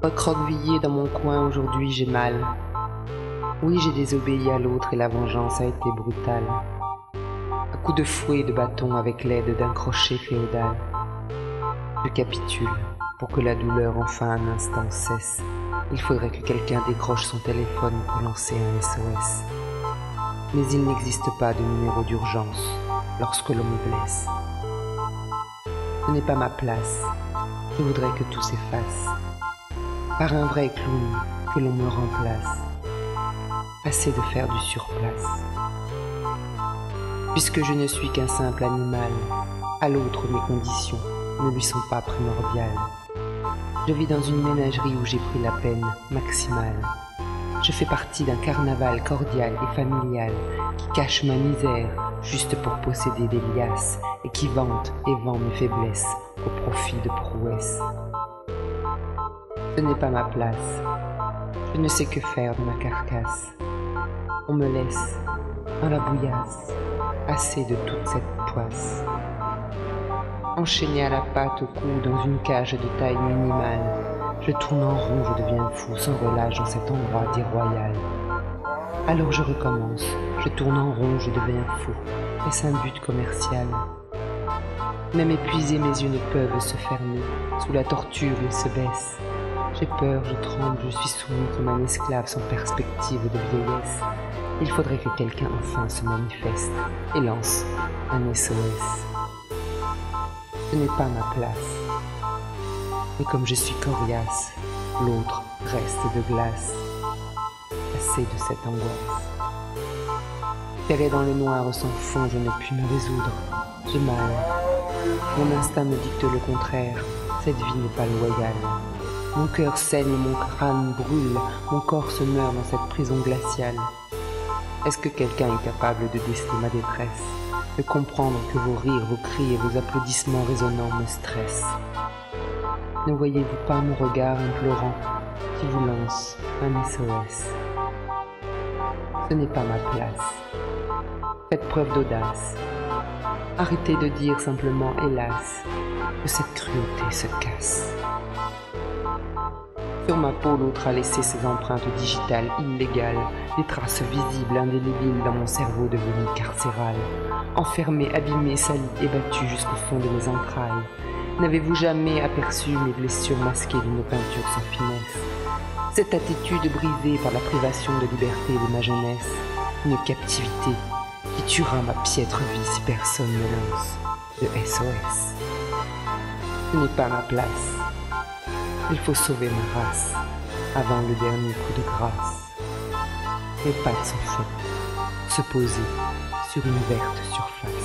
Recroquevillé dans mon coin aujourd'hui, j'ai mal. Oui, j'ai désobéi à l'autre et la vengeance a été brutale. À coups de fouet et de bâton avec l'aide d'un crochet féodal. Je capitule pour que la douleur enfin un instant cesse. Il faudrait que quelqu'un décroche son téléphone pour lancer un SOS. Mais il n'existe pas de numéro d'urgence lorsque l'on me blesse. Ce n'est pas ma place, je voudrais que tout s'efface. Par un vrai clown que l'on me remplace. Assez de faire du surplace. Puisque je ne suis qu'un simple animal, à l'autre mes conditions ne lui sont pas primordiales. Je vis dans une ménagerie où j'ai pris la peine maximale. Je fais partie d'un carnaval cordial et familial qui cache ma misère juste pour posséder des liasses et qui vante et vend mes faiblesses au profit de prouesses. Ce n'est pas ma place, je ne sais que faire de ma carcasse. On me laisse dans la bouillasse, assez de toute cette poisse. Enchaîné à la patte au cou dans une cage de taille minimale, je tourne en rond, je deviens fou sans relâche dans cet endroit dit royal. Alors je recommence, je tourne en rond, je deviens fou. Est-ce un but commercial? Même épuisé, mes yeux ne peuvent se fermer, sous la torture ils se baissent. J'ai peur, je tremble, je suis soumis comme un esclave sans perspective de vieillesse. Il faudrait que quelqu'un enfin se manifeste et lance un SOS. Ce n'est pas ma place. Et comme je suis coriace, l'autre reste de glace. Assez de cette angoisse. Terré dans le noir sans fond, je ne puis me résoudre. J'ai mal. Mon instinct me dicte le contraire. Cette vie n'est pas loyale. Mon cœur saigne, mon crâne brûle, mon corps se meurt dans cette prison glaciale. Est-ce que quelqu'un est capable de déceler ma détresse, de comprendre que vos rires, vos cris et vos applaudissements résonnants me stressent? Ne voyez-vous pas mon regard implorant qui vous lance un SOS? Ce n'est pas ma place. Faites preuve d'audace. Arrêtez de dire simplement hélas, que cette cruauté se casse. Sur ma peau, l'autre a laissé ses empreintes digitales illégales, des traces visibles, indélébiles dans mon cerveau devenu carcéral. Enfermé, abîmé, sali et battu jusqu'au fond de mes entrailles. N'avez-vous jamais aperçu mes blessures masquées d'une peinture sans finesse? Cette attitude brisée par la privation de liberté de ma jeunesse, une captivité qui tuera ma piètre vie si personne ne lance de SOS. Ce n'est pas ma place. Il faut sauver ma race avant le dernier coup de grâce. Mes pattes sans fond, se poser sur une verte surface.